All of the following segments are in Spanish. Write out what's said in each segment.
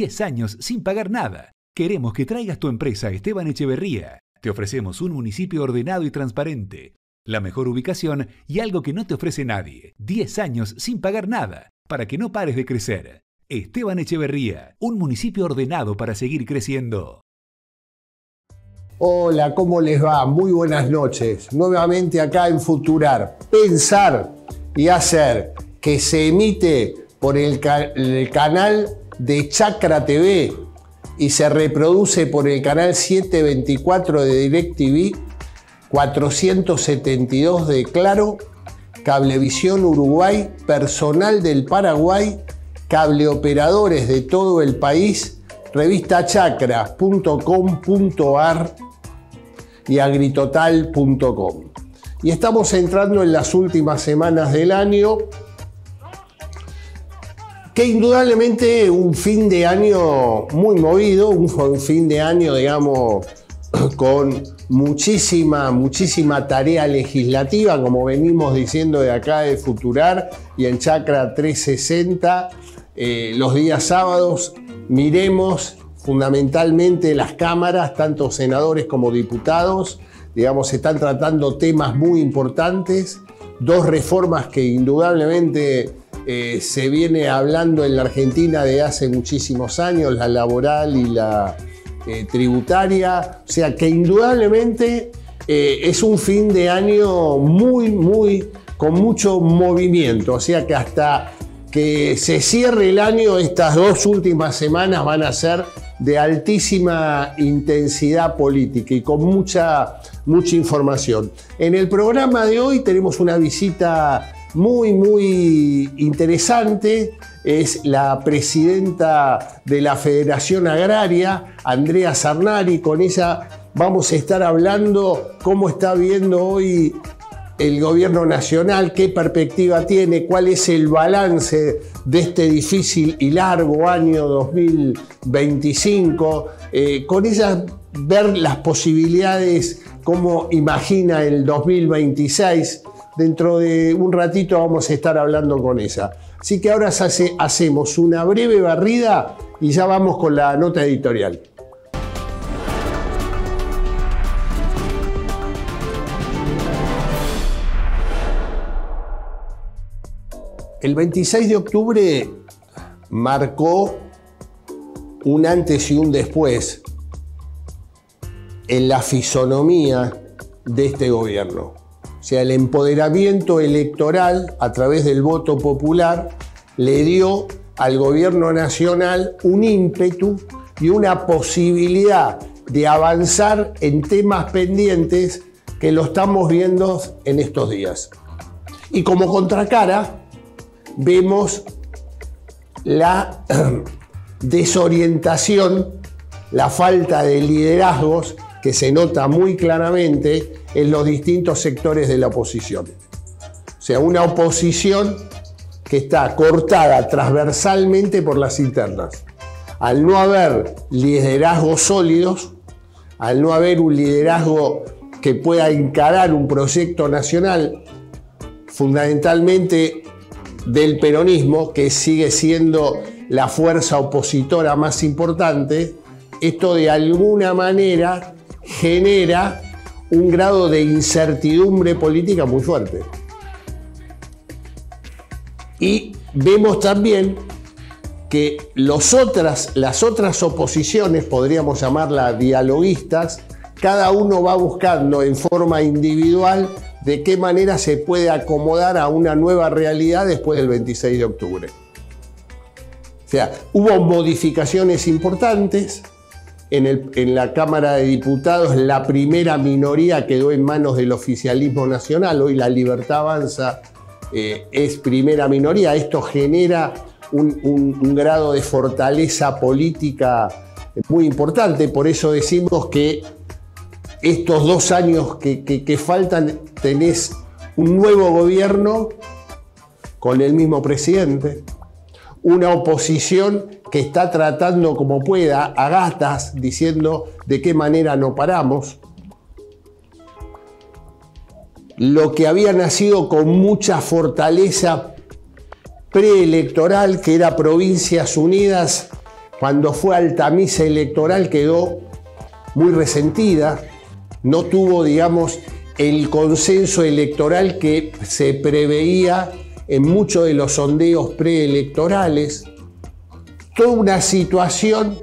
10 años sin pagar nada. Queremos que traigas tu empresa a Esteban Echeverría. Te ofrecemos un municipio ordenado y transparente, la mejor ubicación y algo que no te ofrece nadie. 10 años sin pagar nada, para que no pares de crecer. Esteban Echeverría, un municipio ordenado para seguir creciendo. Hola, ¿cómo les va? Muy buenas noches. Nuevamente acá en Futurar. Pensar y hacer, que se emite por el canal de Chacra TV y se reproduce por el canal 724 de DirecTV, 472 de Claro, Cablevisión Uruguay, personal del Paraguay, cableoperadores de todo el país, revistachacra.com.ar y agritotal.com. Y estamos entrando en las últimas semanas del año, que indudablemente un fin de año muy movido, un fin de año, digamos, con muchísima tarea legislativa, como venimos diciendo de acá de Futurar y en Chacra 360. Los días sábados miremos fundamentalmente las cámaras, tanto senadores como diputados, digamos, se están tratando temas muy importantes, dos reformas que indudablemente se viene hablando en la Argentina de hace muchísimos años, la laboral y la tributaria, o sea que indudablemente es un fin de año con mucho movimiento, o sea que hasta que se cierre el año, estas dos últimas semanas van a ser de altísima intensidad política y con mucha información. En el programa de hoy tenemos una visita muy interesante. Es la presidenta de la Federación Agraria, Andrea Sarnari. Con ella vamos a estar hablando cómo está viendo hoy el gobierno nacional, qué perspectiva tiene, cuál es el balance de este difícil y largo año 2025. Con ella ver las posibilidades, cómo imagina el 2026. Dentro de un ratito vamos a estar hablando con ella. Así que ahora hacemos una breve barrida y ya vamos con la nota editorial. El 26 de octubre marcó un antes y un después en la fisonomía de este gobierno. O sea, el empoderamiento electoral a través del voto popular le dio al gobierno nacional un ímpetu y una posibilidad de avanzar en temas pendientes que lo estamos viendo en estos días. Y como contracara, vemos la desorientación, la falta de liderazgos que se nota muy claramente en los distintos sectores de la oposición. O sea, una oposición que está cortada transversalmente por las internas. Al no haber liderazgos sólidos, al no haber un liderazgo que pueda encarar un proyecto nacional, fundamentalmente del peronismo, que sigue siendo la fuerza opositora más importante, esto de alguna manera genera un grado de incertidumbre política muy fuerte. Y vemos también que las otras oposiciones, podríamos llamarlas dialoguistas, cada uno va buscando en forma individual de qué manera se puede acomodar a una nueva realidad después del 26 de octubre. O sea, hubo modificaciones importantes. En la Cámara de Diputados la primera minoría quedó en manos del oficialismo nacional. Hoy La Libertad Avanza es primera minoría. Esto genera un grado de fortaleza política muy importante. Por eso decimos que estos 2 años que faltan, tenés un nuevo gobierno con el mismo presidente, una oposición que está tratando como pueda a gatas, diciendo de qué manera no paramos. Lo que había nacido con mucha fortaleza preelectoral, que era Provincias Unidas, cuando fue al tamiz electoral quedó muy resentida, no tuvo, digamos, el consenso electoral que se preveía en muchos de los sondeos preelectorales. Toda una situación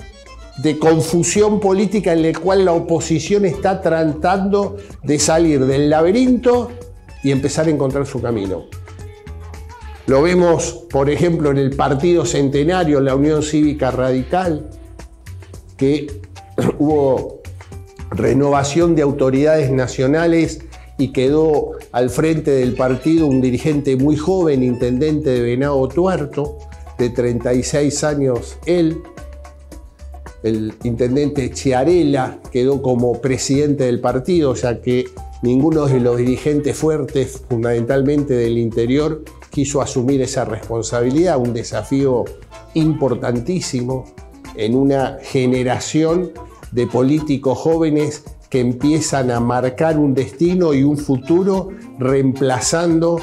de confusión política en la cual la oposición está tratando de salir del laberinto y empezar a encontrar su camino. Lo vemos, por ejemplo, en el Partido Centenario, la Unión Cívica Radical, que hubo renovación de autoridades nacionales y quedó al frente del partido un dirigente muy joven, intendente de Venado Tuerto, de 36 años él. El intendente Chiarella quedó como presidente del partido, ya que ninguno de los dirigentes fuertes, fundamentalmente del interior, quiso asumir esa responsabilidad, un desafío importantísimo en una generación de políticos jóvenes que empiezan a marcar un destino y un futuro reemplazando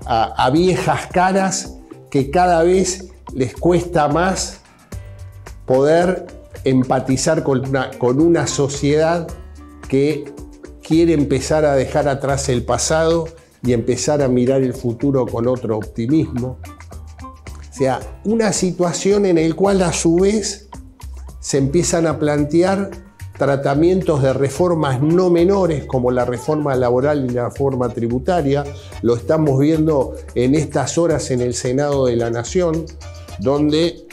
a viejas caras que cada vez les cuesta más poder empatizar con una sociedad que quiere empezar a dejar atrás el pasado y empezar a mirar el futuro con otro optimismo. O sea, una situación en la cual a su vez se empiezan a plantear tratamientos de reformas no menores como la reforma laboral y la reforma tributaria. Lo estamos viendo en estas horas en el Senado de la Nación, donde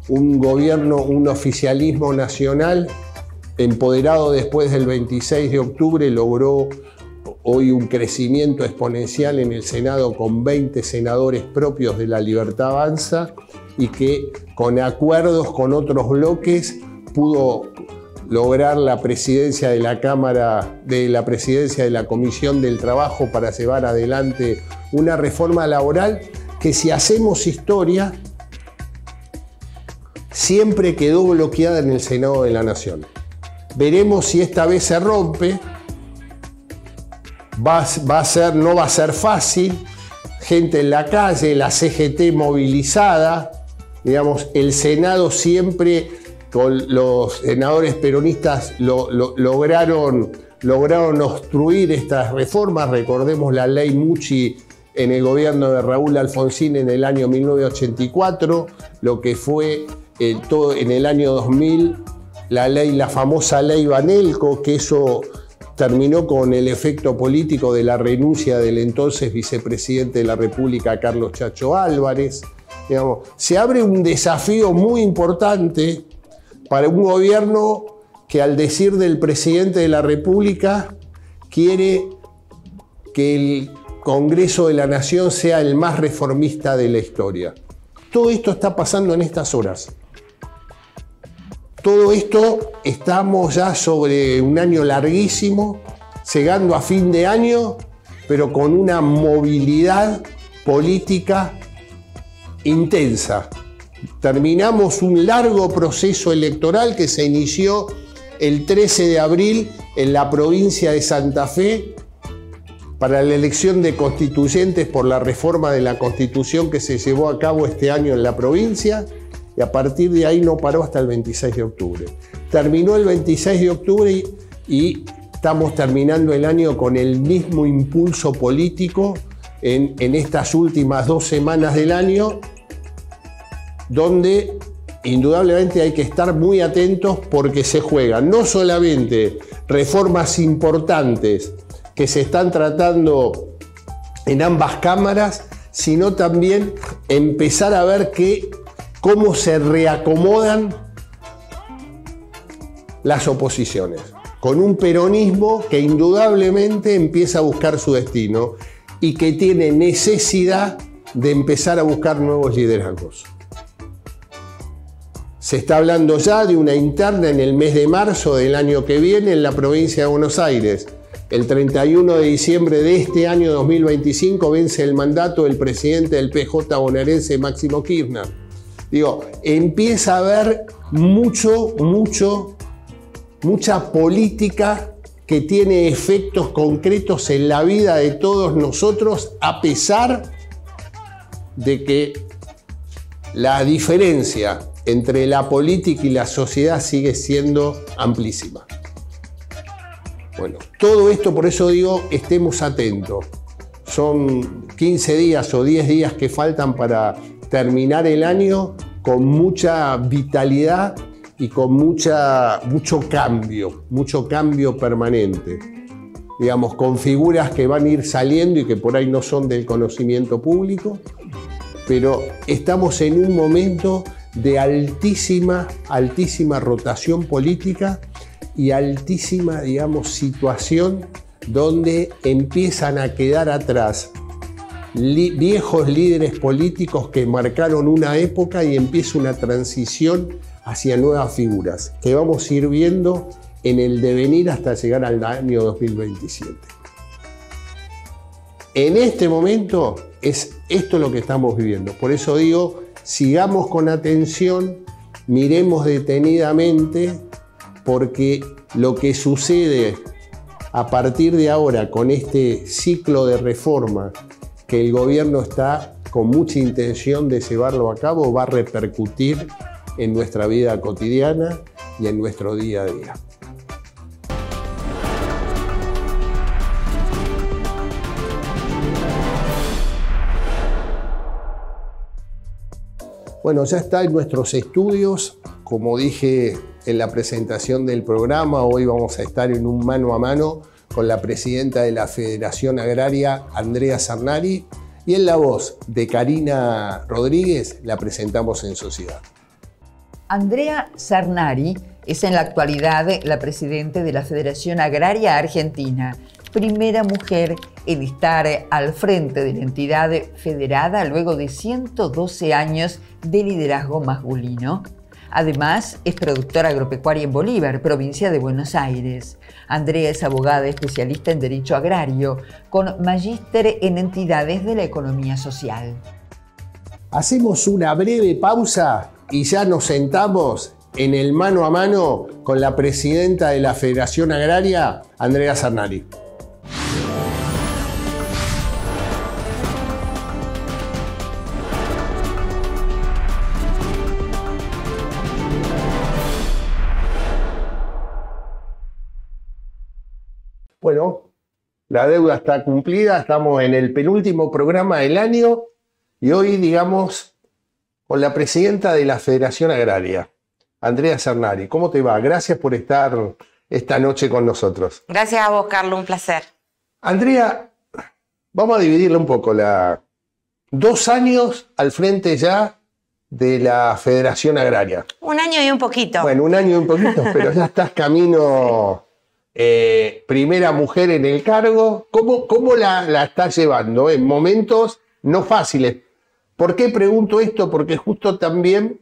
un gobierno, un oficialismo nacional empoderado después del 26 de octubre logró hoy un crecimiento exponencial en el Senado con 20 senadores propios de La Libertad Avanza y que con acuerdos con otros bloques pudo lograr la presidencia de la Cámara, de la presidencia de la Comisión del Trabajo para llevar adelante una reforma laboral que, si hacemos historia, siempre quedó bloqueada en el Senado de la Nación. Veremos si esta vez se rompe. No va a ser fácil. Gente en la calle, la CGT movilizada. Digamos, el Senado siempre, con los senadores peronistas, lograron obstruir estas reformas. Recordemos la ley Mucci en el gobierno de Raúl Alfonsín en el año 1984, lo que fue en el año 2000 la famosa ley Banelco, que eso terminó con el efecto político de la renuncia del entonces vicepresidente de la República, Carlos Chacho Álvarez. Digamos, se abre un desafío muy importante para un gobierno que, al decir del presidente de la República, quiere que el Congreso de la Nación sea el más reformista de la historia. Todo esto está pasando en estas horas. Todo esto, estamos ya sobre un año larguísimo, llegando a fin de año, pero con una movilidad política intensa. Terminamos un largo proceso electoral que se inició el 13 de abril en la provincia de Santa Fe para la elección de constituyentes por la reforma de la Constitución que se llevó a cabo este año en la provincia. Y a partir de ahí no paró hasta el 26 de octubre. Terminó el 26 de octubre y estamos terminando el año con el mismo impulso político en estas últimas 2 semanas del año, donde indudablemente hay que estar muy atentos porque se juegan no solamente reformas importantes que se están tratando en ambas cámaras, sino también empezar a ver cómo se reacomodan las oposiciones, con un peronismo que indudablemente empieza a buscar su destino y que tiene necesidad de empezar a buscar nuevos liderazgos. Se está hablando ya de una interna en el mes de marzo del año que viene en la provincia de Buenos Aires. El 31 de diciembre de este año 2025 vence el mandato del presidente del PJ bonaerense, Máximo Kirchner. Digo, empieza a haber mucha política que tiene efectos concretos en la vida de todos nosotros, a pesar de que la diferencia entre la política y la sociedad sigue siendo amplísima. Bueno, todo esto, por eso digo, estemos atentos. Son 15 días o 10 días que faltan para terminar el año con mucha vitalidad y con mucho cambio permanente. Digamos, con figuras que van a ir saliendo y que por ahí no son del conocimiento público, pero estamos en un momento de altísima rotación política y altísima, digamos, situación donde empiezan a quedar atrás viejos líderes políticos que marcaron una época y empieza una transición hacia nuevas figuras que vamos a ir viendo en el devenir hasta llegar al año 2027. En este momento es esto lo que estamos viviendo. Por eso digo, sigamos con atención, miremos detenidamente, porque lo que sucede a partir de ahora con este ciclo de reforma que el gobierno está con mucha intención de llevarlo a cabo va a repercutir en nuestra vida cotidiana y en nuestro día a día. Bueno, ya está en nuestros estudios, como dije en la presentación del programa, hoy vamos a estar en un mano a mano con la presidenta de la Federación Agraria, Andrea Cernari, y en la voz de Karina Rodríguez la presentamos en sociedad. Andrea Cernari es en la actualidad la presidenta de la Federación Agraria Argentina, primera mujer en estar al frente de la entidad federada luego de 112 años de liderazgo masculino. Además, es productora agropecuaria en Bolívar, provincia de Buenos Aires. Andrea es abogada especialista en Derecho Agrario, con magíster en entidades de la economía social. Hacemos una breve pausa y ya nos sentamos en el mano a mano con la presidenta de la Federación Agraria, Andrea Cernari. Bueno, la deuda está cumplida, estamos en el penúltimo programa del año y hoy, digamos, con la presidenta de la Federación Agraria, Andrea Cernari. ¿Cómo te va? Gracias por estar esta noche con nosotros. Gracias a vos, Carlos, un placer. Andrea, vamos a dividirle un poco. 2 años al frente ya de la Federación Agraria. 1 año y un poquito. Bueno, 1 año y un poquito, pero ya estás camino... primera mujer en el cargo. ¿Cómo la estás llevando en momentos no fáciles? ¿Por qué pregunto esto? Porque justo también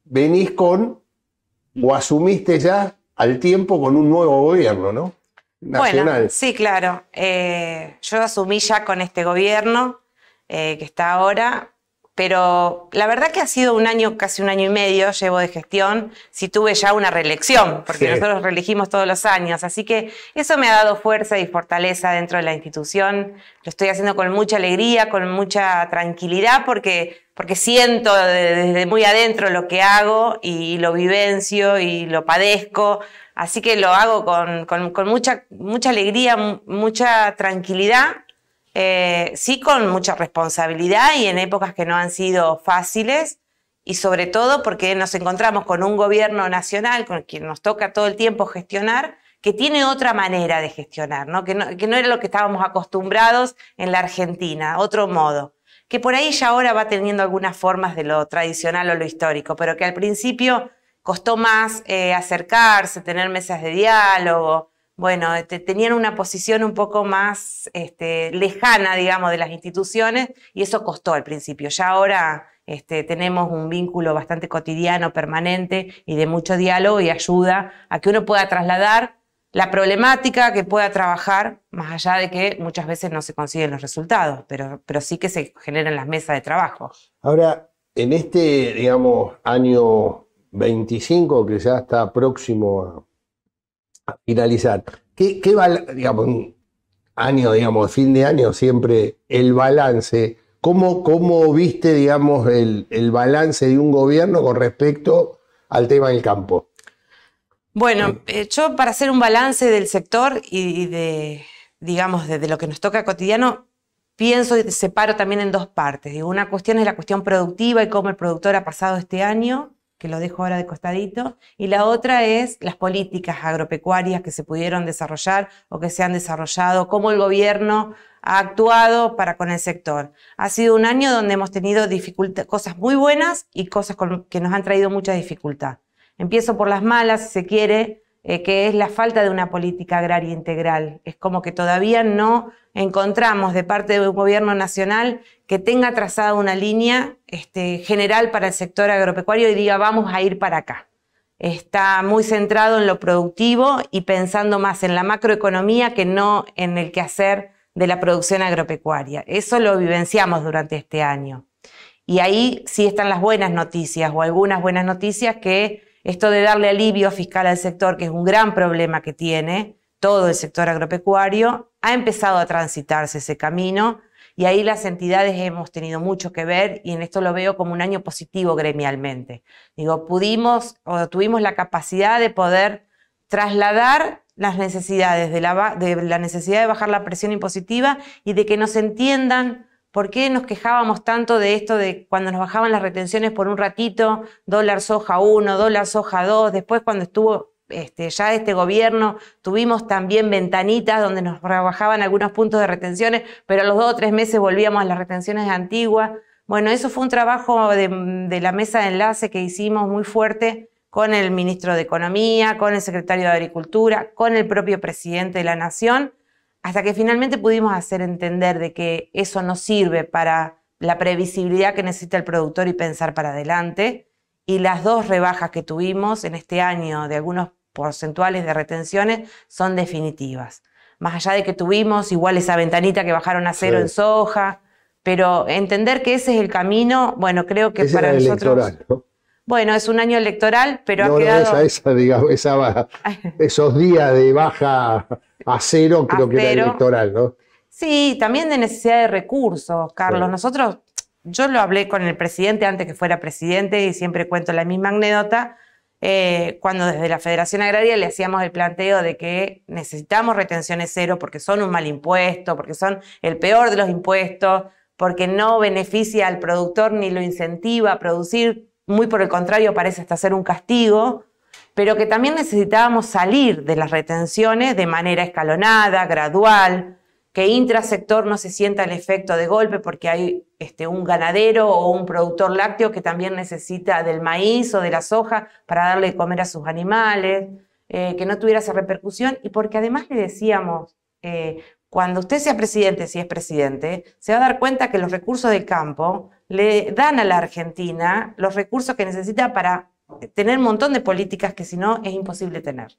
venís o asumiste ya al tiempo con un nuevo gobierno, ¿no? Nacional. Bueno, sí, claro. Yo asumí ya con este gobierno que está ahora, pero la verdad que ha sido 1 año, casi 1 año y medio llevo de gestión, si tuve ya una reelección, porque nosotros reelegimos todos los años, así que eso me ha dado fuerza y fortaleza dentro de la institución. Lo estoy haciendo con mucha alegría, con mucha tranquilidad, porque siento desde muy adentro lo que hago y lo vivencio y lo padezco, así que lo hago con mucha alegría, mucha tranquilidad. Sí, con mucha responsabilidad y en épocas que no han sido fáciles, y sobre todo porque nos encontramos con un gobierno nacional con el que nos toca todo el tiempo gestionar, que tiene otra manera de gestionar, ¿no? Que no era lo que estábamos acostumbrados en la Argentina, otro modo, que por ahí ya ahora va teniendo algunas formas de lo tradicional o lo histórico, pero que al principio costó más acercarse, tener mesas de diálogo. Bueno, tenían una posición un poco más lejana, digamos, de las instituciones, y eso costó al principio. Ya ahora tenemos un vínculo bastante cotidiano, permanente y de mucho diálogo, y ayuda a que uno pueda trasladar la problemática, que pueda trabajar, más allá de que muchas veces no se consiguen los resultados, pero sí que se generan las mesas de trabajo. Ahora, en este, digamos, año 25, que ya está próximo a finalizar, digamos, un año, digamos, fin de año, siempre el balance, ¿Cómo viste, digamos, el balance de un gobierno con respecto al tema del campo? Bueno, yo para hacer un balance del sector y digamos, de lo que nos toca cotidiano, pienso y separo también en dos partes. Digo, una cuestión es la cuestión productiva y cómo el productor ha pasado este año, que lo dejo ahora de costadito, y la otra es las políticas agropecuarias que se pudieron desarrollar o que se han desarrollado, cómo el gobierno ha actuado para con el sector. Ha sido un año donde hemos tenido cosas muy buenas y cosas que nos han traído mucha dificultad. Empiezo por las malas, si se quiere, que es la falta de una política agraria integral. Es como que todavía no encontramos de parte de un gobierno nacional que tenga trazada una línea general para el sector agropecuario y diga vamos a ir para acá. Está muy centrado en lo productivo y pensando más en la macroeconomía que no en el quehacer de la producción agropecuaria. Eso lo vivenciamos durante este año. Y ahí sí están las buenas noticias o algunas buenas noticias, que esto de darle alivio fiscal al sector, que es un gran problema que tiene todo el sector agropecuario, ha empezado a transitarse ese camino y ahí las entidades hemos tenido mucho que ver y en esto lo veo como un año positivo gremialmente. Digo, tuvimos la capacidad de poder trasladar las necesidades de la necesidad de bajar la presión impositiva y de que nos entiendan. ¿Por qué nos quejábamos tanto de esto de cuando nos bajaban las retenciones por un ratito, dólar soja 1, dólar soja 2, después cuando estuvo ya este gobierno tuvimos también ventanitas donde nos rebajaban algunos puntos de retenciones, pero a los 2 o 3 meses volvíamos a las retenciones antiguas? Bueno, eso fue un trabajo de la mesa de enlace que hicimos muy fuerte con el ministro de Economía, con el secretario de Agricultura, con el propio presidente de la Nación, hasta que finalmente pudimos hacer entender de que eso no sirve para la previsibilidad que necesita el productor y pensar para adelante. Y las 2 rebajas que tuvimos en este año de algunos porcentuales de retenciones son definitivas. Más allá de que tuvimos igual esa ventanita que bajaron a 0 en soja, pero entender que ese es el camino, bueno, creo que para nosotros... Electoral, ¿no? Bueno, es un año electoral, pero ha quedado... Esos días de baja a 0 creo que era electoral, ¿no? Sí, también de necesidad de recursos, Carlos. Sí. Yo lo hablé con el presidente antes que fuera presidente y siempre cuento la misma anécdota, cuando desde la Federación Agraria le hacíamos el planteo de que necesitamos retenciones 0 porque son un mal impuesto, porque son el peor de los impuestos, porque no beneficia al productor ni lo incentiva a producir, muy por el contrario parece hasta ser un castigo, pero que también necesitábamos salir de las retenciones de manera escalonada, gradual, que intrasector no se sienta el efecto de golpe porque hay un ganadero o un productor lácteo que también necesita del maíz o de la soja para darle de comer a sus animales, que no tuviera esa repercusión, y porque además le decíamos, cuando usted sea presidente, si es presidente, se va a dar cuenta que los recursos del campo le dan a la Argentina los recursos que necesita para tener un montón de políticas que si no es imposible tener.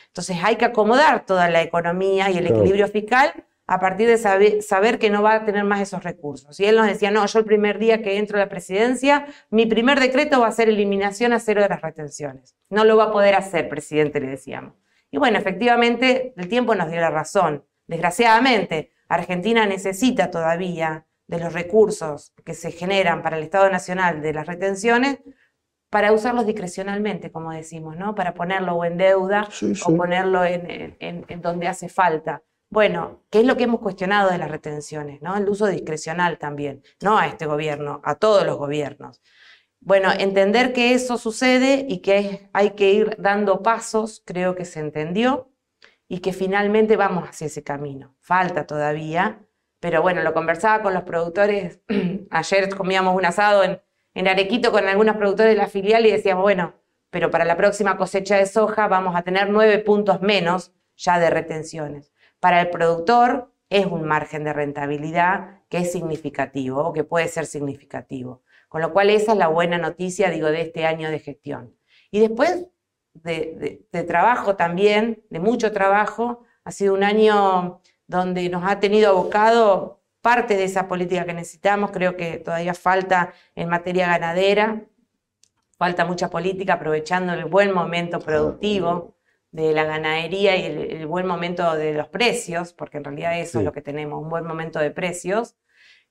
Entonces hay que acomodar toda la economía y el equilibrio fiscal a partir de saber que no va a tener más esos recursos. Y él nos decía, no, yo el primer día que entro a la presidencia, mi primer decreto va a ser eliminación a 0 de las retenciones. No lo va a poder hacer, presidente, le decíamos. Y bueno, efectivamente, el tiempo nos dio la razón. Desgraciadamente, Argentina necesita todavía de los recursos que se generan para el Estado Nacional de las retenciones para usarlos discrecionalmente, como decimos, ¿no? Para ponerlo o en deuda o ponerlo en donde hace falta. Bueno, ¿qué es lo que hemos cuestionado de las retenciones, ¿no? El uso discrecional también, no a este gobierno, a todos los gobiernos. Bueno, entender que eso sucede y que hay que ir dando pasos, creo que se entendió, y que finalmente vamos hacia ese camino. Falta todavía, pero bueno, lo conversaba con los productores, ayer comíamos un asado en Arequito con algunos productores de la filial y decíamos, bueno, pero para la próxima cosecha de soja vamos a tener 9 puntos menos ya de retenciones. Para el productor es un margen de rentabilidad que es significativo o que puede ser significativo. Con lo cual esa es la buena noticia, digo, de este año de gestión. Y después de trabajo también, de mucho trabajo, ha sido un año donde nos ha tenido abocado parte de esa política que necesitamos. Creo que todavía falta en materia ganadera, falta mucha política aprovechando el buen momento productivo de la ganadería y el buen momento de los precios, porque en realidad eso es lo que tenemos, un buen momento de precios,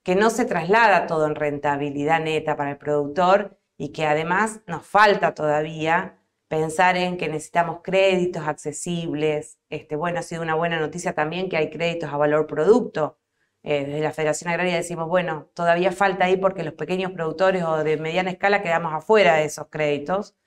que no se traslada todo en rentabilidad neta para el productor y que además nos falta todavía pensar en que necesitamos créditos accesibles. Bueno, ha sido una buena noticia también que hay créditos a valor producto. Desde la Federación Agraria decimos, bueno, todavía falta ahí porque los pequeños productores o de mediana escala quedamos afuera de esos créditos.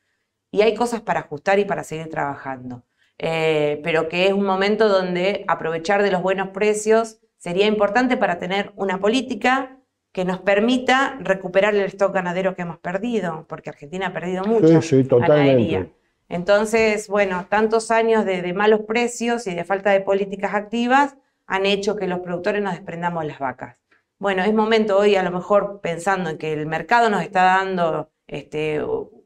Y hay cosas para ajustar y para seguir trabajando. Pero que es un momento donde aprovechar de los buenos precios sería importante para tener una política que nos permita recuperar el stock ganadero que hemos perdido, porque Argentina ha perdido mucho ganadería. Entonces, bueno, tantos años de malos precios y de falta de políticas activas han hecho que los productores nos desprendamos de las vacas. Bueno, es momento hoy, a lo mejor pensando en que el mercado nos está dando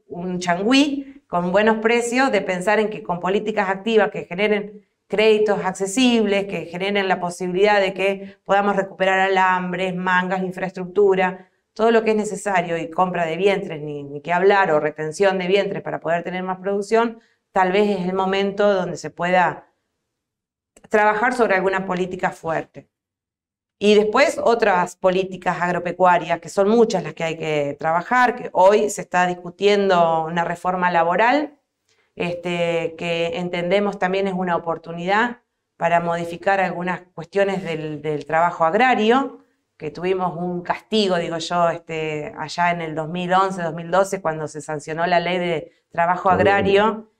un changüí con buenos precios, de pensar en que con políticas activas que generen créditos accesibles, que generen la posibilidad de que podamos recuperar alambres, mangas, infraestructura, todo lo que es necesario, y compra de vientres, ni qué hablar, o retención de vientres para poder tener más producción, tal vez es el momento donde se pueda trabajar sobre alguna política fuerte. Y después otras políticas agropecuarias, que son muchas las que hay que trabajar, que hoy se está discutiendo una reforma laboral, que entendemos también es una oportunidad para modificar algunas cuestiones del trabajo agrario, que tuvimos un castigo, digo yo, allá en el 2011, 2012, cuando se sancionó la ley de trabajo agrario,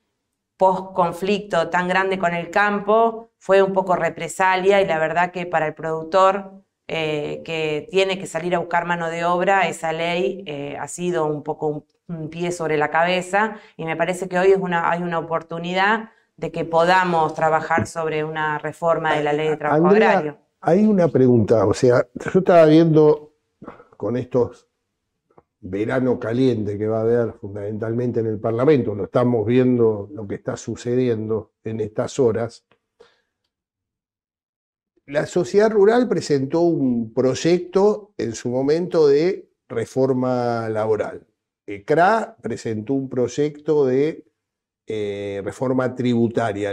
post-conflicto tan grande con el campo, fue un poco represalia, y la verdad que para el productor que tiene que salir a buscar mano de obra, esa ley ha sido un poco un pie sobre la cabeza, y me parece que hoy hay una oportunidad de que podamos trabajar sobre una reforma de la ley de trabajo agrario. Hay una pregunta, o sea, yo estaba viendo con estos verano caliente que va a haber fundamentalmente en el Parlamento, lo estamos viendo lo que está sucediendo en estas horas. La sociedad rural presentó un proyecto en su momento de reforma laboral. CRA presentó un proyecto de reforma tributaria.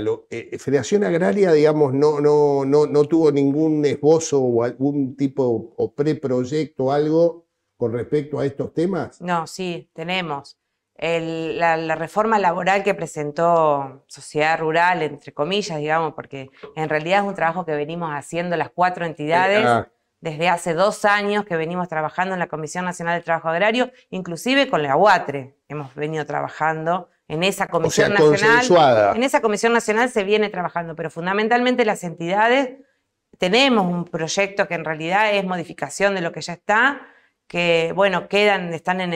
Federación Agraria, digamos, no tuvo ningún esbozo o algún tipo o preproyecto o algo con respecto a estos temas. No, sí, tenemos. La reforma laboral que presentó Sociedad Rural, entre comillas, digamos, porque en realidad es un trabajo que venimos haciendo las 4 entidades desde hace 2 años, que venimos trabajando en la Comisión Nacional de Trabajo Agrario, inclusive con la UATRE hemos venido trabajando en esa Comisión Nacional. Consensuada. En esa Comisión Nacional se viene trabajando, pero fundamentalmente las entidades tenemos un proyecto que en realidad es modificación de lo que ya está, que bueno, están en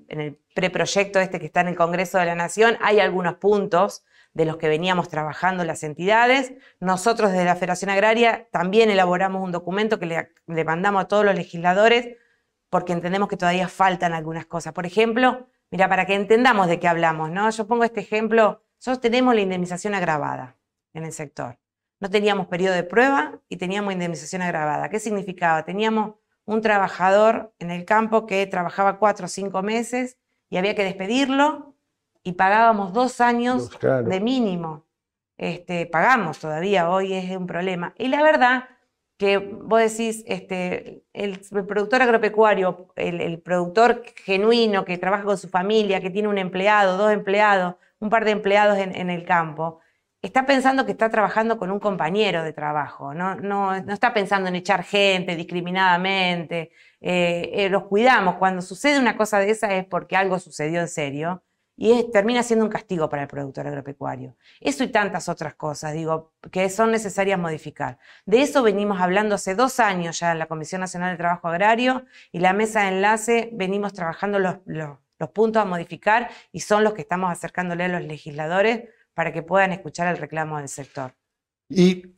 el preproyecto que está en el Congreso de la Nación. Hay algunos puntos de los que veníamos trabajando las entidades. Nosotros desde la Federación Agraria también elaboramos un documento que le mandamos a todos los legisladores, porque entendemos que todavía faltan algunas cosas. Por ejemplo, mira, para que entendamos de qué hablamos, ¿no? Yo pongo este ejemplo. Nosotros tenemos la indemnización agravada en el sector. No teníamos periodo de prueba y teníamos indemnización agravada. ¿Qué significaba? Teníamos un trabajador en el campo que trabajaba 4 o 5 meses y había que despedirlo, y pagábamos 2 años de mínimo. Pagamos todavía, hoy es un problema. Y la verdad que vos decís, el productor agropecuario, el productor genuino que trabaja con su familia, que tiene un empleado, 2 empleados, un par de empleados en el campo, está pensando que está trabajando con un compañero de trabajo, no está pensando en echar gente discriminadamente. Los cuidamos. Cuando sucede una cosa de esa es porque algo sucedió en serio, y termina siendo un castigo para el productor agropecuario. Eso y tantas otras cosas, digo, que son necesarias modificar. De eso venimos hablando hace 2 años ya en la Comisión Nacional de Trabajo Agrario, y la mesa de enlace venimos trabajando los puntos a modificar, y son los que estamos acercándole a los legisladores para que puedan escuchar el reclamo del sector. Y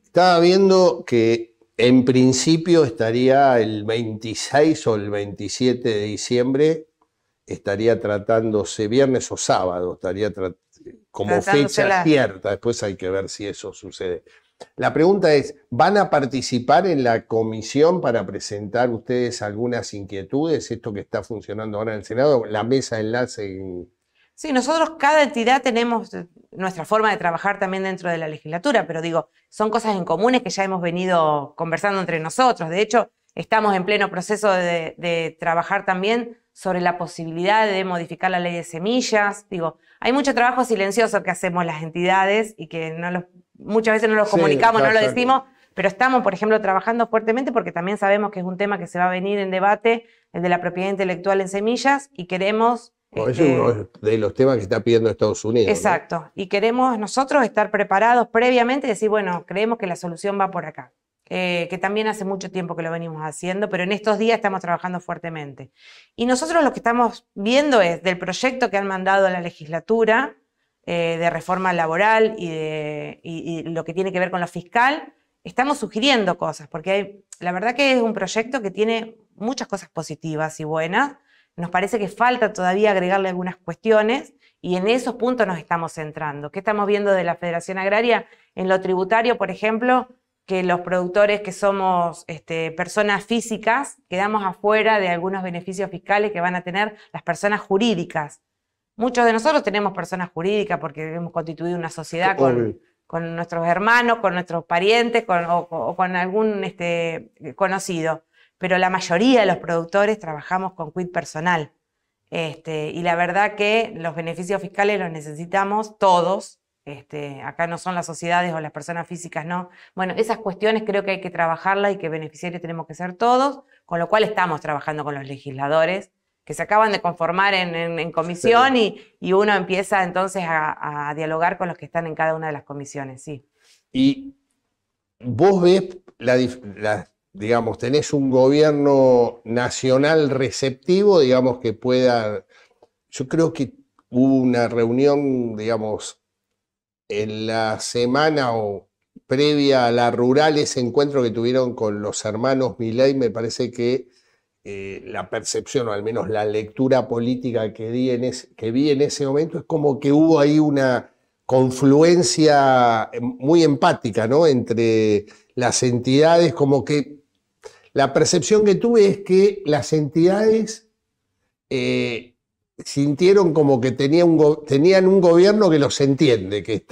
estaba viendo que en principio estaría el 26 o el 27 de diciembre, estaría tratándose viernes o sábado, estaría como fecha cierta. Después hay que ver si eso sucede. La pregunta es, ¿van a participar en la comisión para presentar ustedes algunas inquietudes? Esto que está funcionando ahora en el Senado, la mesa de enlace. Sí, nosotros cada entidad tenemos nuestra forma de trabajar también dentro de la legislatura, pero digo, son cosas en comunes que ya hemos venido conversando entre nosotros. De hecho, Estamos en pleno proceso de trabajar también sobre la posibilidad de modificar la ley de semillas. Digo, hay mucho trabajo silencioso que hacemos las entidades y que muchas veces no lo comunicamos, no lo decimos, pero estamos, por ejemplo, trabajando fuertemente porque también sabemos que es un tema que se va a venir en debate, el de la propiedad intelectual en semillas, y queremos... Es uno de los temas que está pidiendo Estados Unidos. Exacto, ¿no? Y queremos nosotros estar preparados previamente y decir, bueno, creemos que la solución va por acá. Que también hace mucho tiempo que lo venimos haciendo, pero en estos días estamos trabajando fuertemente. Y nosotros lo que estamos viendo es del proyecto que han mandado a la legislatura de reforma laboral y lo que tiene que ver con lo fiscal, estamos sugiriendo cosas, porque la verdad que es un proyecto que tiene muchas cosas positivas y buenas. Nos parece que falta todavía agregarle algunas cuestiones y en esos puntos nos estamos centrando. ¿Qué estamos viendo de la Federación Agraria? En lo tributario, por ejemplo, que los productores que somos personas físicas quedamos afuera de algunos beneficios fiscales que van a tener las personas jurídicas. Muchos de nosotros tenemos personas jurídicas porque hemos constituido una sociedad con nuestros hermanos, con nuestros parientes o con algún conocido. Pero la mayoría de los productores trabajamos con quit personal. Y la verdad que los beneficios fiscales los necesitamos todos. Acá no son las sociedades o las personas físicas, no. Bueno, esas cuestiones creo que hay que trabajarlas y que beneficiarios tenemos que ser todos, con lo cual estamos trabajando con los legisladores, que se acaban de conformar en comisión y uno empieza entonces a dialogar con los que están en cada una de las comisiones, sí. Y vos ves, digamos, tenés un gobierno nacional receptivo, digamos, que pueda... Yo creo que hubo una reunión, digamos, en la semana o previa a la rural, ese encuentro que tuvieron con los hermanos Milei, me parece que la percepción, o al menos la lectura política que vi en ese momento, es como que hubo ahí una confluencia muy empática, ¿no? Entre las entidades, como que la percepción que tuve es que las entidades sintieron como que tenían un gobierno que los entiende, que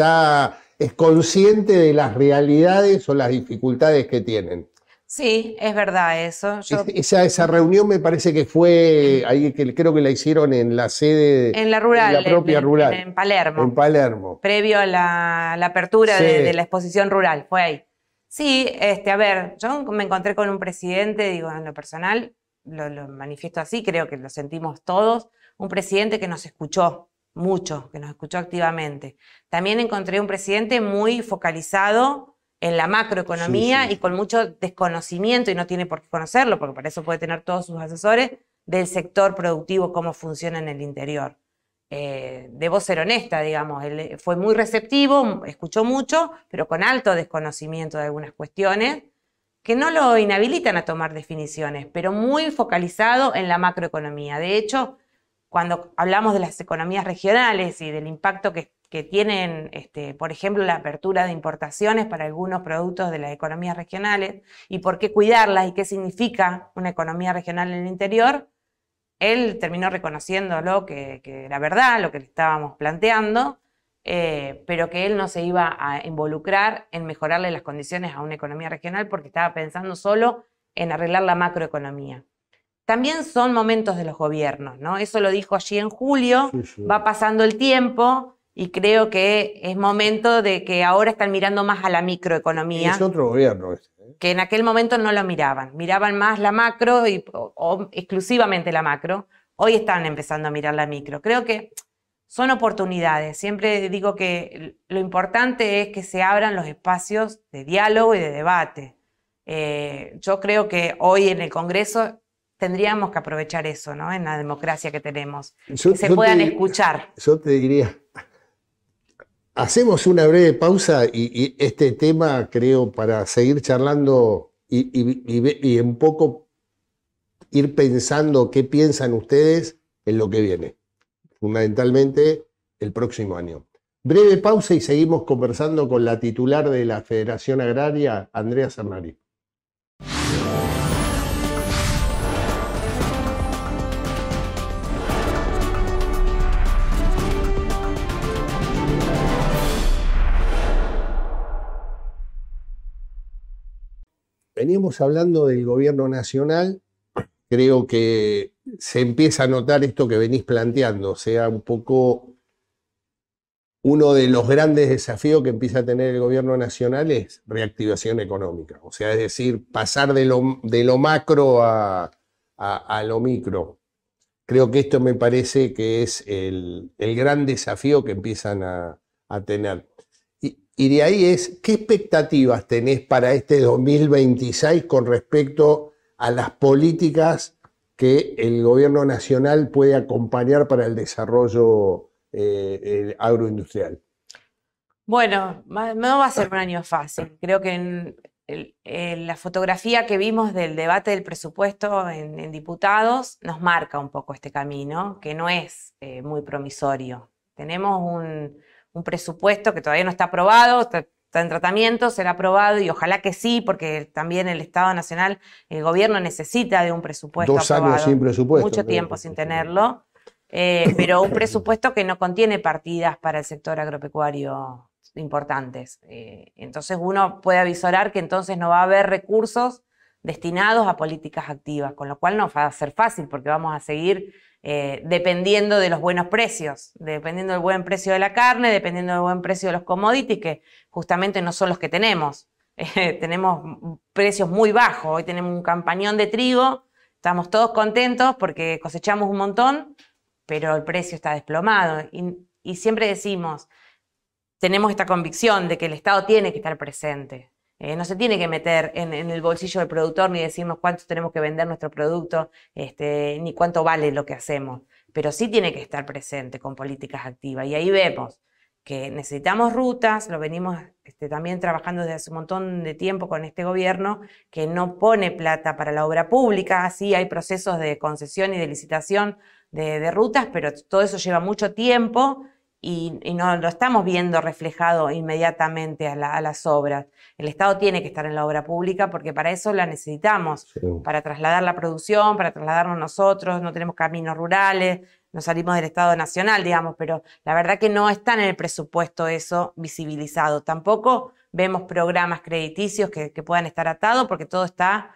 es consciente de las realidades o las dificultades que tienen. Sí, es verdad eso. Esa reunión me parece que fue ahí, que creo que la hicieron en la sede... En la rural, en la propia rural. En Palermo. En Palermo. Previo a la apertura de la exposición rural, fue ahí. Sí, a ver, yo me encontré con un presidente, digo, en lo personal, lo manifiesto así, creo que lo sentimos todos, un presidente que nos escuchó mucho, que nos escuchó activamente. También encontré un presidente muy focalizado en la macroeconomía y con mucho desconocimiento, y no tiene por qué conocerlo, porque para eso puede tener todos sus asesores, del sector productivo, cómo funciona en el interior. Debo ser honesta, digamos, él fue muy receptivo, escuchó mucho, pero con alto desconocimiento de algunas cuestiones que no lo inhabilitan a tomar definiciones, pero muy focalizado en la macroeconomía. De hecho, cuando hablamos de las economías regionales y del impacto que tienen, por ejemplo, la apertura de importaciones para algunos productos de las economías regionales y por qué cuidarlas y qué significa una economía regional en el interior, él terminó reconociéndolo que era verdad lo que le estábamos planteando, pero que él no se iba a involucrar en mejorarle las condiciones a una economía regional porque estaba pensando solo en arreglar la macroeconomía. También son momentos de los gobiernos, ¿no? Eso lo dijo allí en julio, va pasando el tiempo y creo que es momento de que ahora están mirando más a la microeconomía. Es otro gobierno este. Que en aquel momento no lo miraban más la macro o exclusivamente la macro. Hoy están empezando a mirar la micro. Creo que son oportunidades. Siempre digo que lo importante es que se abran los espacios de diálogo y de debate. Yo creo que hoy en el Congreso tendríamos que aprovechar eso, ¿no? En la democracia que tenemos, que se puedan escuchar. Yo te diría, hacemos una breve pausa y este tema, creo, para seguir charlando y un poco ir pensando qué piensan ustedes en lo que viene, fundamentalmente el próximo año. Breve pausa y seguimos conversando con la titular de la Federación Agraria, Andrea Cernari. veníamos hablando del gobierno nacional. Creo que se empieza a notar esto que venís planteando, o sea, un poco uno de los grandes desafíos que empieza a tener el gobierno nacional es reactivación económica, o sea, es decir, pasar de lo macro a lo micro. Creo que esto me parece que es el gran desafío que empiezan a tener. Y de ahí es, ¿qué expectativas tenés para este 2026 con respecto a las políticas que el gobierno nacional puede acompañar para el desarrollo agroindustrial? Bueno, no va a ser un año fácil. Creo que en la fotografía que vimos del debate del presupuesto en diputados nos marca un poco este camino, que no es muy promisorio. Tenemos un presupuesto que todavía no está aprobado, está en tratamiento, será aprobado y ojalá que sí, porque también el Estado Nacional, el gobierno necesita de un presupuesto 2 aprobado. años sin presupuesto. Mucho tiempo sin tenerlo, pero un presupuesto que no contiene partidas para el sector agropecuario importantes. Entonces uno puede avisorar que entonces no va a haber recursos destinados a políticas activas, con lo cual no va a ser fácil porque vamos a seguir dependiendo de los buenos precios, dependiendo del buen precio de la carne, dependiendo del buen precio de los commodities, que justamente no son los que tenemos. Tenemos precios muy bajos. Hoy tenemos un campañón de trigo, estamos todos contentos porque cosechamos un montón, pero el precio está desplomado. Y siempre decimos, tenemos esta convicción de que el Estado tiene que estar presente. No se tiene que meter en el bolsillo del productor ni decirnos cuánto tenemos que vender nuestro producto, ni cuánto vale lo que hacemos. Pero sí tiene que estar presente con políticas activas. Y ahí vemos que necesitamos rutas, lo venimos también trabajando desde hace un montón de tiempo con este gobierno, que no pone plata para la obra pública. Sí hay procesos de concesión y de licitación de rutas, pero todo eso lleva mucho tiempo. Y no lo estamos viendo reflejado inmediatamente a las obras. El Estado tiene que estar en la obra pública porque para eso la necesitamos, sí, para trasladar la producción, para trasladarnos nosotros, no tenemos caminos rurales, nos salimos del Estado Nacional, digamos, pero la verdad que no está en el presupuesto eso visibilizado. Tampoco vemos programas crediticios que puedan estar atados porque todo está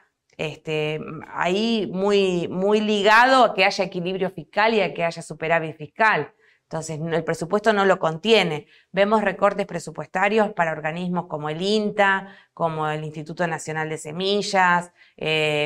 ahí muy, muy ligado a que haya equilibrio fiscal y a que haya superávit fiscal. Entonces, el presupuesto no lo contiene. Vemos recortes presupuestarios para organismos como el INTA, como el Instituto Nacional de Semillas,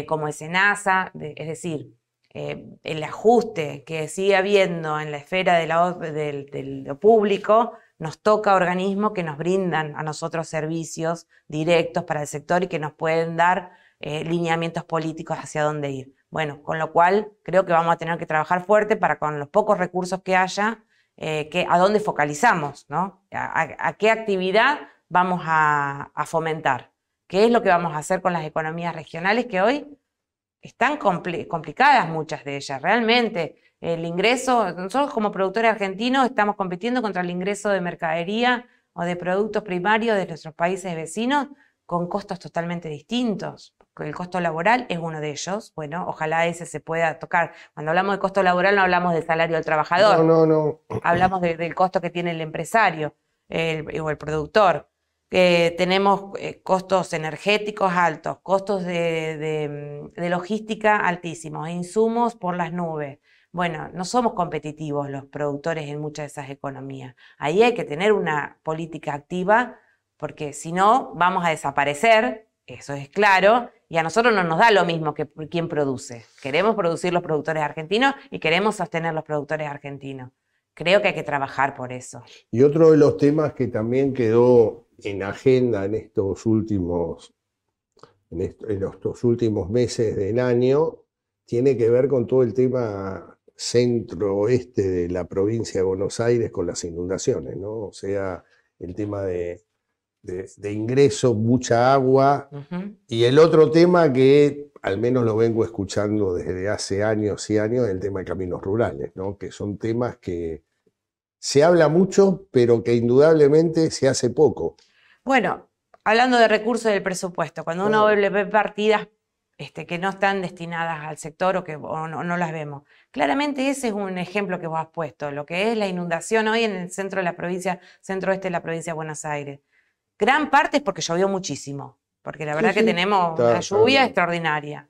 como el SENASA. Es decir, el ajuste que sigue habiendo en la esfera de lo público nos toca a organismos que nos brindan a nosotros servicios directos para el sector y que nos pueden dar lineamientos políticos hacia dónde ir. Bueno, con lo cual creo que vamos a tener que trabajar fuerte para con los pocos recursos que haya, a dónde focalizamos, ¿no? A qué actividad vamos a fomentar. ¿Qué es lo que vamos a hacer con las economías regionales que hoy están complicadas muchas de ellas? Realmente el ingreso, nosotros como productores argentinos estamos compitiendo contra el ingreso de mercadería o de productos primarios de nuestros países vecinos con costos totalmente distintos. El costo laboral es uno de ellos. Bueno, ojalá ese se pueda tocar. Cuando hablamos de costo laboral no hablamos del salario del trabajador. No. Hablamos del costo que tiene el empresario o el productor. Tenemos costos energéticos altos, costos de logística altísimos, insumos por las nubes. Bueno, no somos competitivos los productores en muchas de esas economías. Ahí hay que tener una política activa porque si no vamos a desaparecer, eso es claro, y a nosotros no nos da lo mismo que quién produce. Queremos producir los productores argentinos y queremos sostener los productores argentinos. Creo que hay que trabajar por eso. Y otro de los temas que también quedó en agenda en estos últimos meses del año tiene que ver con todo el tema centro-oeste de la provincia de Buenos Aires con las inundaciones, ¿no? O sea, el tema de ingreso, mucha agua. Y el otro tema que al menos lo vengo escuchando desde hace años y años, el tema de caminos rurales, ¿no? Que son temas que se habla mucho, pero que indudablemente se hace poco. Bueno, hablando de recursos del presupuesto, cuando uno ve partidas que no están destinadas al sector o no las vemos, claramente ese es un ejemplo que vos has puesto, lo que es la inundación hoy en el centro de la provincia, centro-oeste de la provincia de Buenos Aires. Gran parte es porque llovió muchísimo, porque la verdad Sí, que sí. tenemos Está una lluvia bien. extraordinaria.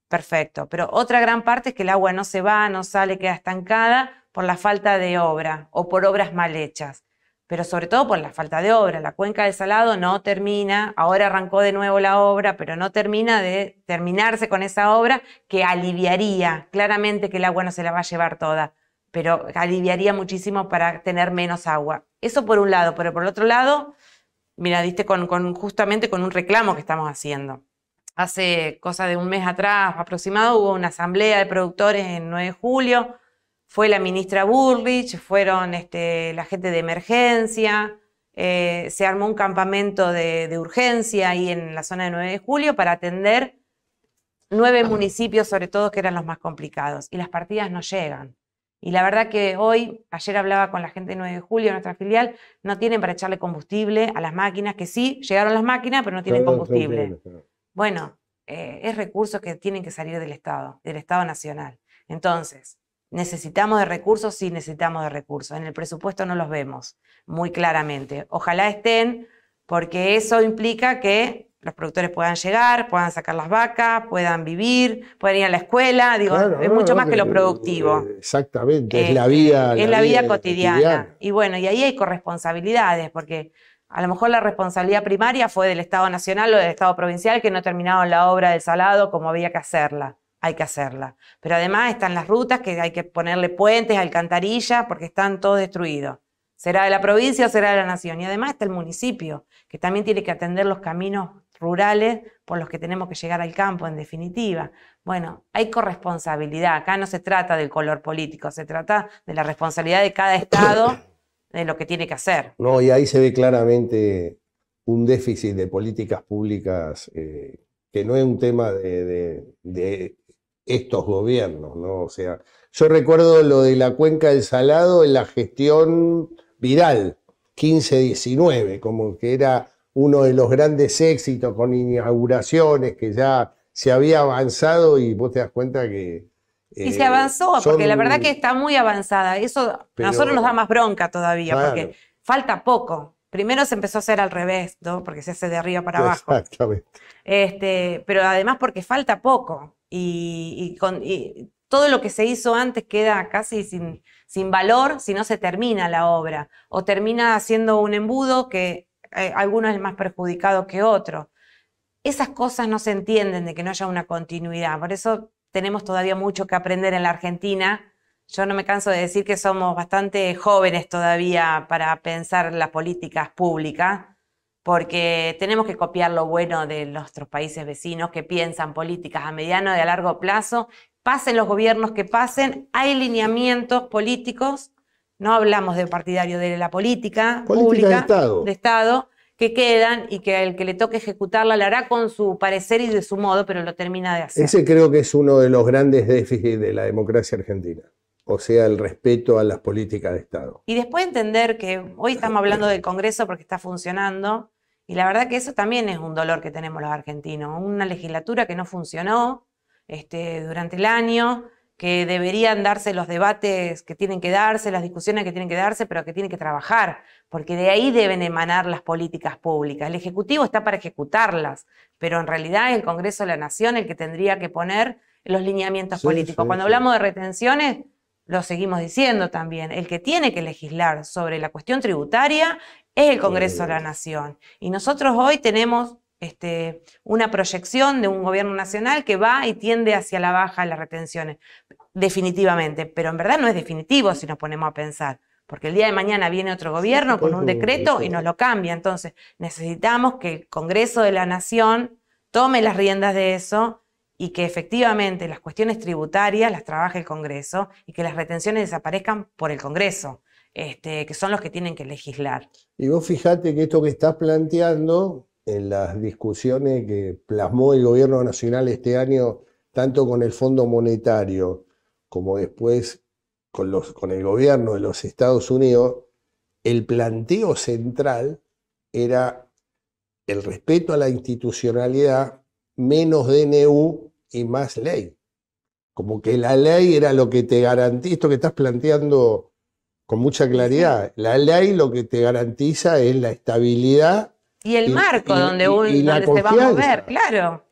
Perfecto. Pero otra gran parte es que el agua no se va, no sale, queda estancada por la falta de obra o por obras mal hechas. Pero sobre todo por la falta de obra. La cuenca del Salado no termina, ahora arrancó de nuevo la obra, pero no termina de terminarse con esa obra que aliviaría, claramente que el agua no se la va a llevar toda, pero aliviaría muchísimo para tener menos agua. Eso por un lado, pero por el otro lado, mira, diste justamente con un reclamo que estamos haciendo. Hace cosa de un mes atrás aproximado hubo una asamblea de productores en 9 de julio, fue la ministra Bullrich, fueron la gente de emergencia, se armó un campamento de urgencia ahí en la zona de 9 de julio para atender 9 municipios, sobre todo, que eran los más complicados, y las partidas no llegan. Y la verdad que ayer hablaba con la gente de 9 de julio, nuestra filial, no tienen para echarle combustible a las máquinas, que sí, llegaron las máquinas, pero no tienen combustible. Bueno, es recursos que tienen que salir del Estado Nacional. Entonces, ¿necesitamos de recursos? Sí, necesitamos de recursos. En el presupuesto no los vemos muy claramente. Ojalá estén, porque eso implica que los productores puedan llegar, puedan sacar las vacas, puedan vivir, puedan ir a la escuela. Digo, Claro, es mucho más que lo productivo. Exactamente, es la vida. Es la vida cotidiana. Y bueno, y ahí hay corresponsabilidades, porque a lo mejor la responsabilidad primaria fue del Estado Nacional o del Estado Provincial, que no terminaron la obra del Salado como había que hacerla. Hay que hacerla. Pero además están las rutas, que hay que ponerle puentes, alcantarillas, porque están todos destruidos. ¿Será de la provincia o será de la nación? Y además está el municipio, que también tiene que atender los caminos rurales por los que tenemos que llegar al campo, en definitiva. Bueno, hay corresponsabilidad. Acá no se trata del color político, se trata de la responsabilidad de cada estado de lo que tiene que hacer. No, y ahí se ve claramente un déficit de políticas públicas que no es un tema de estos gobiernos, ¿no? O sea, yo recuerdo lo de la cuenca del Salado en la gestión Vidal, 15-19, como que era uno de los grandes éxitos con inauguraciones, que ya se había avanzado y vos te das cuenta que... Y se avanzó, porque la verdad que está muy avanzada. Eso a nosotros nos da más bronca todavía, claro, porque falta poco. Primero se empezó a hacer al revés, ¿no? Porque se hace de arriba para abajo. Exactamente. Pero además porque falta poco. Y todo lo que se hizo antes queda casi sin valor si no se termina la obra. O termina siendo un embudo que alguno es más perjudicado que otro. Esas cosas no se entienden de que no haya una continuidad. Por eso tenemos todavía mucho que aprender en la Argentina. Yo no me canso de decir que somos bastante jóvenes todavía para pensar las políticas públicas, porque tenemos que copiar lo bueno de nuestros países vecinos que piensan políticas a mediano y a largo plazo. Pasen los gobiernos que pasen, hay lineamientos políticos, no hablamos de partidario de la política pública, de Estado, que quedan y que el que le toque ejecutarla la hará con su parecer y de su modo, pero lo termina de hacer. Ese creo que es uno de los grandes déficits de la democracia argentina, o sea, el respeto a las políticas de Estado. Y después entender que hoy estamos hablando del Congreso porque está funcionando, y la verdad que eso también es un dolor que tenemos los argentinos, una legislatura que no funcionó durante el año, que deberían darse los debates que tienen que darse, las discusiones que tienen que darse, pero que tienen que trabajar, porque de ahí deben emanar las políticas públicas. El Ejecutivo está para ejecutarlas, pero en realidad es el Congreso de la Nación el que tendría que poner los lineamientos políticos. Cuando hablamos de retenciones, lo seguimos diciendo también, el que tiene que legislar sobre la cuestión tributaria es el Congreso de la Nación. Y nosotros hoy tenemos una proyección de un gobierno nacional que va y tiende hacia la baja de las retenciones, definitivamente, pero en verdad no es definitivo si nos ponemos a pensar, porque el día de mañana viene otro gobierno con un decreto y nos lo cambia. Entonces necesitamos que el Congreso de la Nación tome las riendas de eso y que efectivamente las cuestiones tributarias las trabaje el Congreso y que las retenciones desaparezcan por el Congreso, que son los que tienen que legislar. Y vos fijate que esto que estás planteando en las discusiones que plasmó el gobierno nacional este año, tanto con el Fondo Monetario como después con el gobierno de los Estados Unidos, el planteo central era el respeto a la institucionalidad, menos DNU y más ley. Como que la ley era lo que te garantiza, esto que estás planteando con mucha claridad, la ley lo que te garantiza es la estabilidad Y el marco donde se va a mover, claro.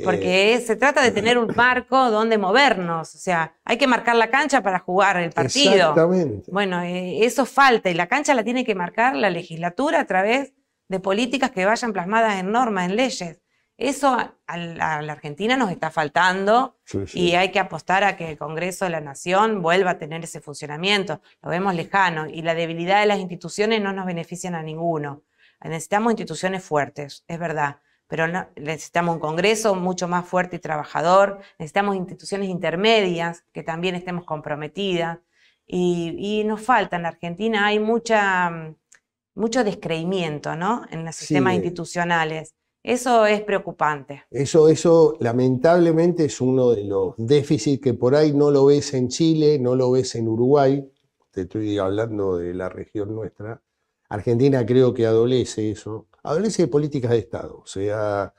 Porque se trata de tener un marco donde movernos. O sea, hay que marcar la cancha para jugar el partido. Exactamente. Bueno, eso falta. Y la cancha la tiene que marcar la legislatura a través de políticas que vayan plasmadas en normas, en leyes. Eso a la Argentina nos está faltando, sí. Y hay que apostar a que el Congreso de la Nación vuelva a tener ese funcionamiento. Lo vemos lejano y la debilidad de las instituciones no nos benefician a ninguno. Necesitamos instituciones fuertes, es verdad, pero necesitamos un Congreso mucho más fuerte y trabajador, necesitamos instituciones intermedias que también estemos comprometidas y nos falta en la Argentina, hay mucho descreimiento, ¿no? En los sistemas institucionales. Eso es preocupante. Eso lamentablemente es uno de los déficits que por ahí no lo ves en Chile, no lo ves en Uruguay. Te estoy hablando de la región nuestra. Argentina creo que adolece eso. Adolece de políticas de Estado. O sea,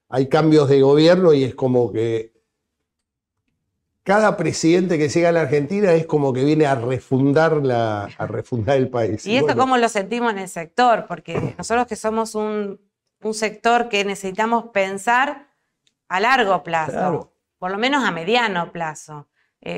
hay cambios de gobierno y es como que cada presidente que llega a la Argentina es como que viene a refundar el país. Y esto cómo lo sentimos en el sector, porque nosotros que somos un sector que necesitamos pensar a largo plazo, claro. Por lo menos a mediano plazo.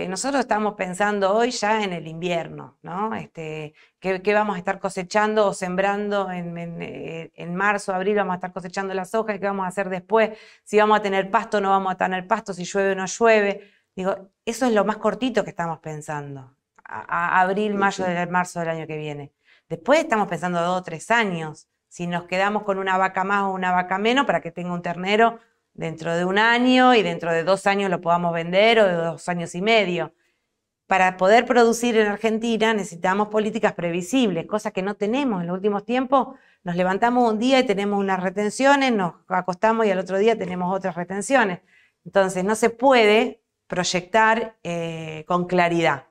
Nosotros estamos pensando hoy ya en el invierno, ¿no? ¿Qué vamos a estar cosechando o sembrando en marzo, abril? Vamos a estar cosechando las hojas, ¿qué vamos a hacer después? Si vamos a tener pasto o no vamos a tener pasto, si llueve o no llueve. Digo, eso es lo más cortito que estamos pensando, a abril, mayo, marzo del año que viene. Después estamos pensando 2 o 3 años. Si nos quedamos con una vaca más o una vaca menos para que tenga un ternero dentro de 1 año y dentro de 2 años lo podamos vender o de 2 años y medio. Para poder producir en Argentina necesitamos políticas previsibles, cosas que no tenemos. En los últimos tiempos nos levantamos un día y tenemos unas retenciones, nos acostamos y al otro día tenemos otras retenciones. Entonces no se puede proyectar con claridad.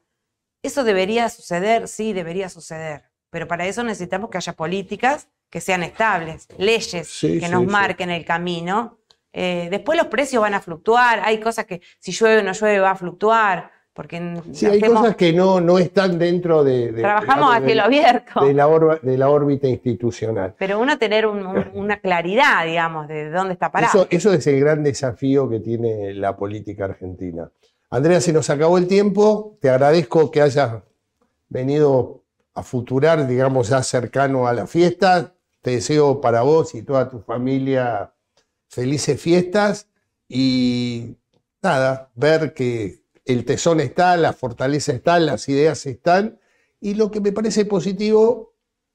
¿Eso debería suceder? Sí, debería suceder. Pero para eso necesitamos que haya políticas que sean estables, leyes que nos marquen el camino. Después los precios van a fluctuar, hay cosas que si llueve o no llueve va a fluctuar. Porque hay cosas que no están dentro trabajamos a cielo abierto. De la órbita institucional. Pero uno tener una claridad, digamos, de dónde está parado. Eso es el gran desafío que tiene la política argentina. Andrea, se nos acabó el tiempo, te agradezco que hayas venido a Futurar, digamos, ya cercano a la fiesta. Te deseo para vos y toda tu familia felices fiestas y nada, ver que el tesón está, la fortaleza está, las ideas están y lo que me parece positivo,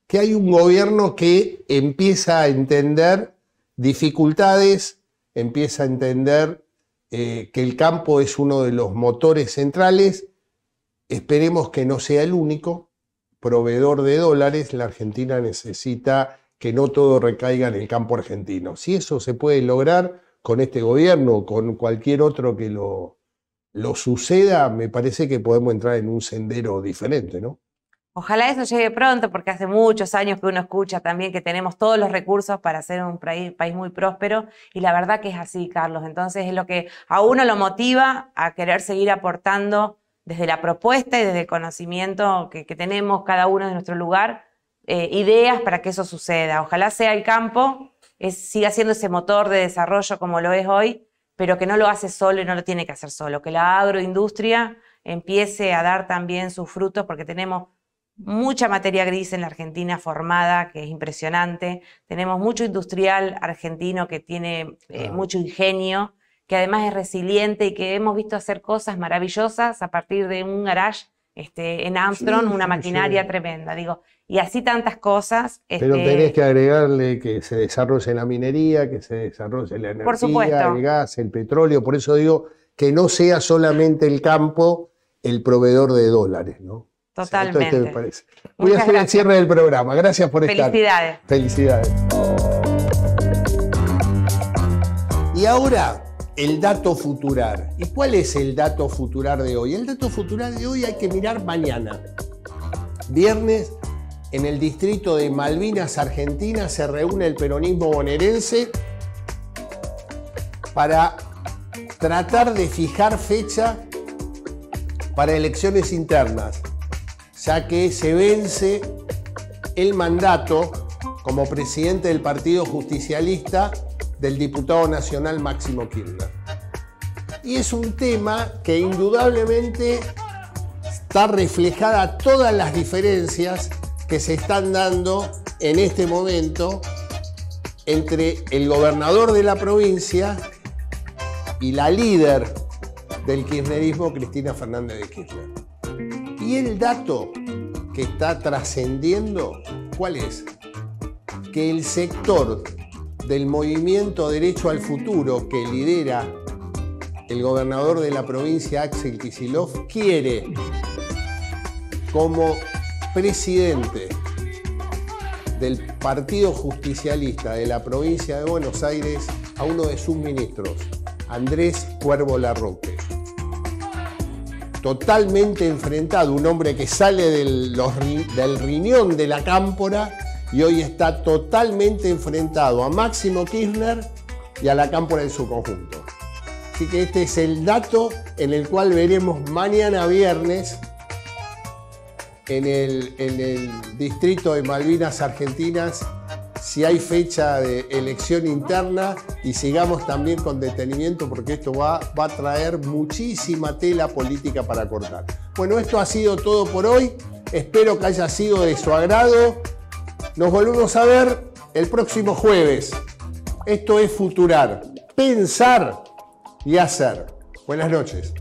que hay un gobierno que empieza a entender dificultades, empieza a entender que el campo es uno de los motores centrales. Esperemos que no sea el único proveedor de dólares. La Argentina necesita que no todo recaiga en el campo argentino. Si eso se puede lograr con este gobierno o con cualquier otro que lo suceda, me parece que podemos entrar en un sendero diferente, ¿no? Ojalá eso llegue pronto, porque hace muchos años que uno escucha también que tenemos todos los recursos para ser un país muy próspero, y la verdad que es así, Carlos. Entonces es lo que a uno lo motiva a querer seguir aportando desde la propuesta y desde el conocimiento que tenemos cada uno de nuestro lugar, ideas para que eso suceda. Ojalá sea el campo, siga siendo ese motor de desarrollo como lo es hoy, pero que no lo hace solo y no lo tiene que hacer solo. Que la agroindustria empiece a dar también sus frutos, porque tenemos mucha materia gris en la Argentina formada, que es impresionante. Tenemos mucho industrial argentino que tiene mucho ingenio, que además es resiliente y que hemos visto hacer cosas maravillosas a partir de un garage en Armstrong, una maquinaria tremenda. Digo, y así tantas cosas. Pero tenés que agregarle que se desarrolle la minería, que se desarrolle la energía, el gas, el petróleo. Por eso digo que no sea solamente el campo el proveedor de dólares, ¿no? Totalmente. O sea, me parece. Voy a hacer el cierre del programa. Gracias por estar. Felicidades. Felicidades. Y ahora, el dato futurar. ¿Y cuál es el dato futurar de hoy? El dato futurar de hoy hay que mirar mañana. Viernes, en el distrito de Malvinas, Argentina, se reúne el peronismo bonaerense para tratar de fijar fecha para elecciones internas, ya que se vence el mandato como presidente del Partido Justicialista del diputado nacional Máximo Kirchner. Y es un tema que indudablemente está reflejada todas las diferencias que se están dando en este momento entre el gobernador de la provincia y la líder del kirchnerismo, Cristina Fernández de Kirchner. Y el dato que está trascendiendo, ¿cuál es? Que el sector del movimiento Derecho al Futuro que lidera el gobernador de la provincia, Axel Kicillof, quiere como presidente del Partido Justicialista de la provincia de Buenos Aires a uno de sus ministros, Andrés Cuervo Larroque. Totalmente enfrentado, un hombre que sale del riñón de la cámpora y hoy está totalmente enfrentado a Máximo Kirchner y a la cámpora en su conjunto. Así que este es el dato en el cual veremos mañana viernes en el distrito de Malvinas Argentinas si hay fecha de elección interna, y sigamos también con detenimiento porque esto va a traer muchísima tela política para cortar. Bueno, esto ha sido todo por hoy. Espero que haya sido de su agrado. Nos volvemos a ver el próximo jueves. Esto es Futurar. Pensar y hacer. Buenas noches.